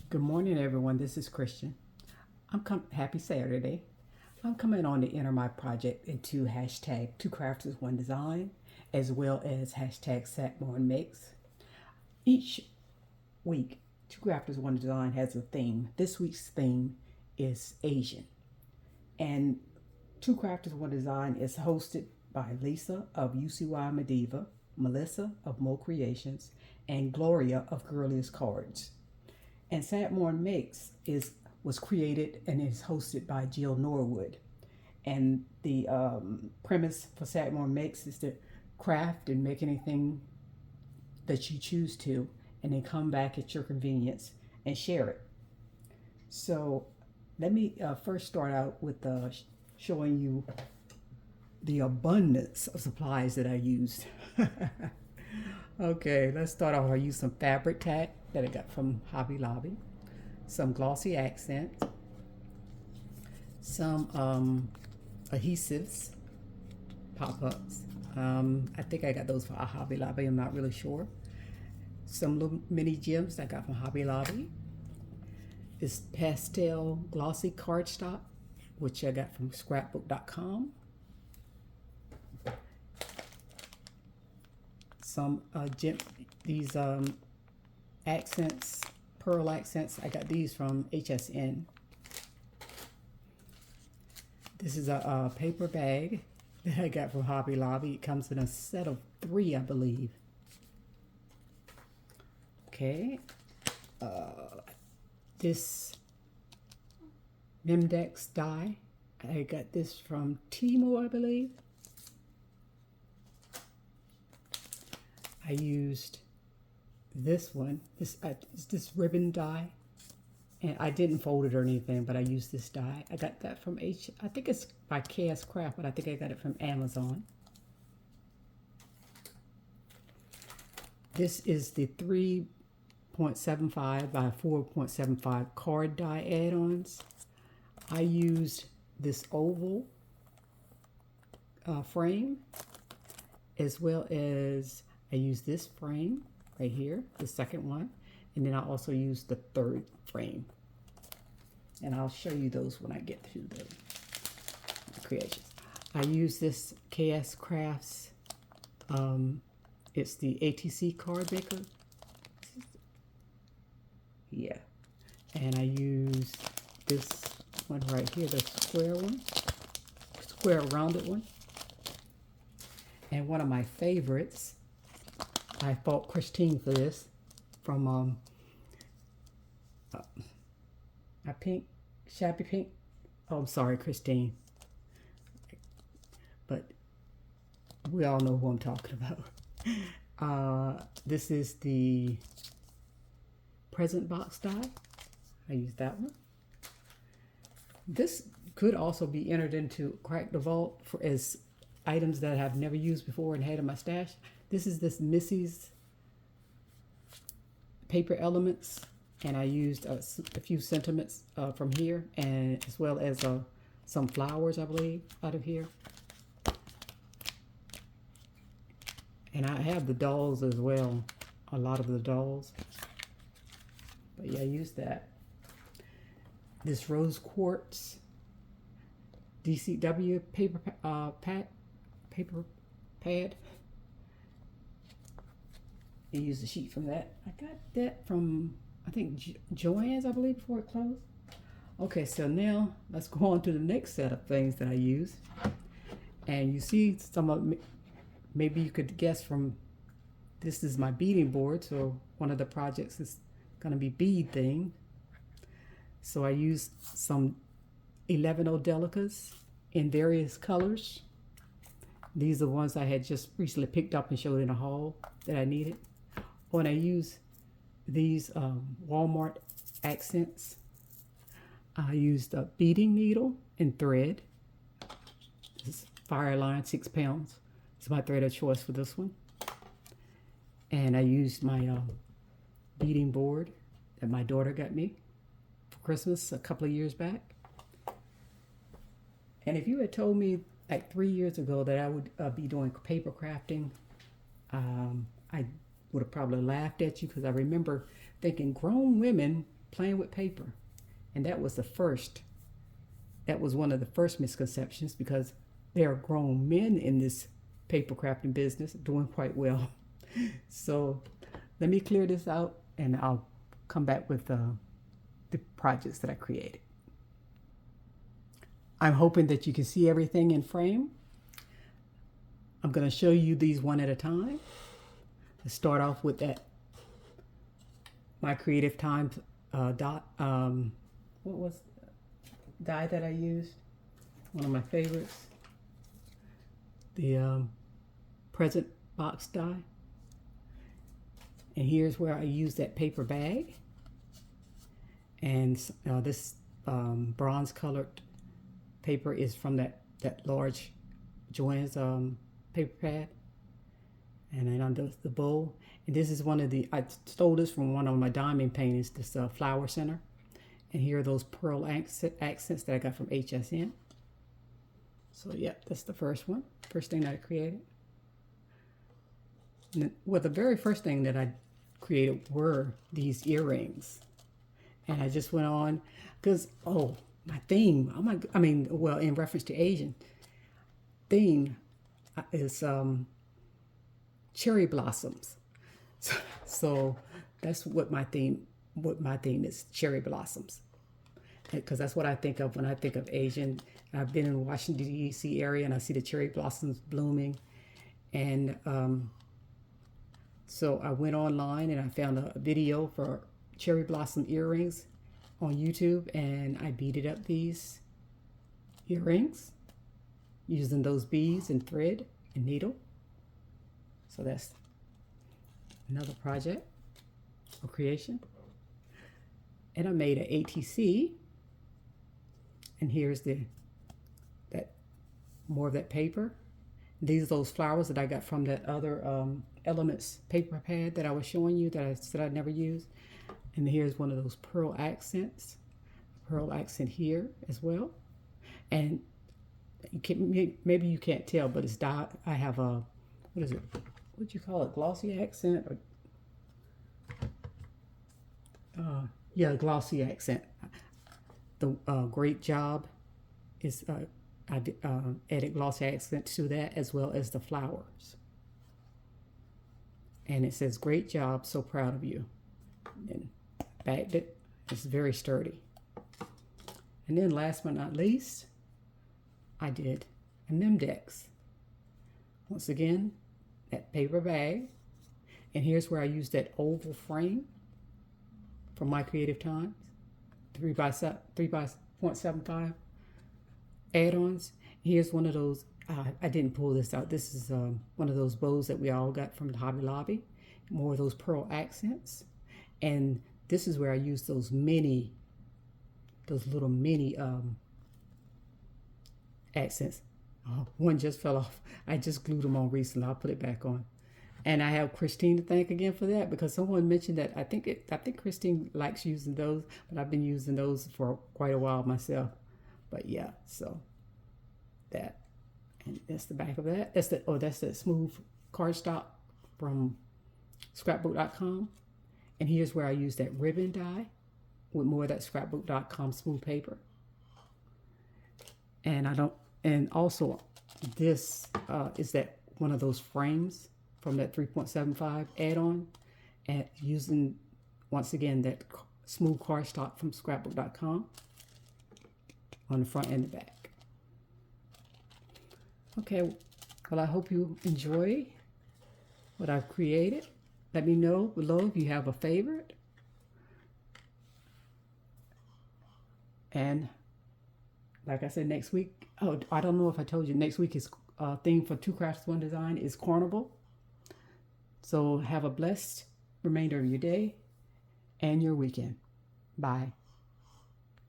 Good morning, everyone. This is Christian. Happy Saturday. I'm coming on to enter my project into hashtag Two Crafters One Design, as well as hashtag Satmore Makes. Each week, Two Crafters One Design has a theme. This week's theme is Asian, and Two Crafters One Design is hosted by Lisa of UCY Mediva, Melissa of Mo Creations, and Gloria of Girliest Cards. And Satmore Makes is was created and is hosted by Jill Norwood. And the premise for Satmore Makes is to craft and make anything that you choose to, and then come back at your convenience and share it. So let me first start out with showing you the abundance of supplies that I used. Okay, let's start off. I used some fabric tack that I got from Hobby Lobby, some glossy accents, some adhesives, pop-ups. I think I got those from Hobby Lobby. I'm not really sure. Some little mini gems I got from Hobby Lobby. This pastel glossy cardstock, which I got from scrapbook.com. Some these accents, pearl accents. I got these from HSN. This is a paper bag that I got from Hobby Lobby. It comes in a set of 3, I believe. Okay. This Memdex die. I got this from Timo, I believe. I used this one. This ribbon die, and I didn't fold it or anything, but I used this die. I got that from I think it's by KS Craft, but I think I got it from Amazon. This is the 3.75 by 4.75 card die add-ons. I used this oval frame, as well as I used this frame right here, the second one, and then I also used the third frame. And I'll show you those when I get to the creations. I use this KS Crafts, it's the ATC card maker. Yeah. And I use this one right here, the square rounded one. And one of my favorites, I fought Christine for this, from a pink, shabby pink. Oh, I'm sorry, Christine. But we all know who I'm talking about. This is the present box die. I used that one. This could also be entered into Crack the Vault as items that I've never used before and had in my stash. This is this Missy's paper elements, and I used a few sentiments from here, and as well as some flowers, I believe, out of here. And I have the dolls as well, a lot of the dolls. But yeah, I used that. This rose quartz DCW paper pad. I used a sheet from that. I got that from, I think, Joann's, I believe, before it closed. Okay, so now let's go on to the next set of things that I use. And you see some of, maybe you could guess from, this is my beading board. So one of the projects is going to be bead thing. So I used some 11 Delicas in various colors. These are the ones I had just recently picked up and showed in a haul that I needed. When I use these Walmart accents, I used a beading needle and thread. This is Fireline 6 pounds. It's my thread of choice for this one. And I used my beading board that my daughter got me for Christmas a couple of years back. And if you had told me like 3 years ago that I would be doing paper crafting, I would have probably laughed at you, because I remember thinking grown women playing with paper. And that was one of the first misconceptions, because there are grown men in this paper crafting business doing quite well. So let me clear this out and I'll come back with the projects that I created. I'm hoping that you can see everything in frame. I'm going to show you these one at a time. Let's start off with that My Creative Time dot. What was the die that I used? One of my favorites. The present box die. And here's where I use that paper bag. And this bronze colored paper is from that large Joann's paper pad. And then on the bowl. And this is I stole this from one of my diamond paintings, this flower center. And here are those pearl accents that I got from HSN. So yeah, that's the first one. First thing that I created. And then, well, the very first thing that I created were these earrings. And I just went on, because, my theme, in reference to Asian, theme is cherry blossoms. So that's what my theme is, cherry blossoms. Because that's what I think of when I think of Asian. I've been in the Washington, D.C. area, and I see the cherry blossoms blooming. And so I went online and I found a video for cherry blossom earrings on YouTube, and I beaded up these earrings using those beads and thread and needle. So that's another project or creation. And I made an ATC, and here's more of that paper. These are those flowers that I got from that other Elements paper pad that I was showing you that I said I'd never used. And here's one of those pearl accents, pearl accent here as well. And maybe you can't tell, but it's I have a, what is it? What you call it? Glossy accent? Or, glossy accent. The great job is I added glossy accent to that, as well as the flowers. And it says, "Great job, so proud of you." And backed it. It's very sturdy. And then last but not least, I did a Nimdex. Once again, that paper bag. And here's where I used that oval frame from My Creative Times, 3x0.75 add-ons. Here's one of those. I didn't pull this out. This is one of those bows that we all got from the Hobby Lobby. More of those pearl accents. And this is where I used those little mini accents. Oh, one just fell off. I just glued them on recently. I'll put it back on. And I have Christine to thank again for that, because someone mentioned that I think Christine likes using those, but I've been using those for quite a while myself. But yeah, so that. And that's the back of that. That's the smooth cardstock from scrapbook.com. And here's where I use that ribbon die with more of that scrapbook.com smooth paper. And also this is that one of those frames from that 3.75 add-on, and using once again that smooth cardstock from scrapbook.com on the front and the back. Okay, well, I hope you enjoy what I've created. Let me know below if you have a favorite. And like I said, next week, I don't know if I told you, next week is theme for Two Crafts, One Design is Carnival. So have a blessed remainder of your day and your weekend. Bye.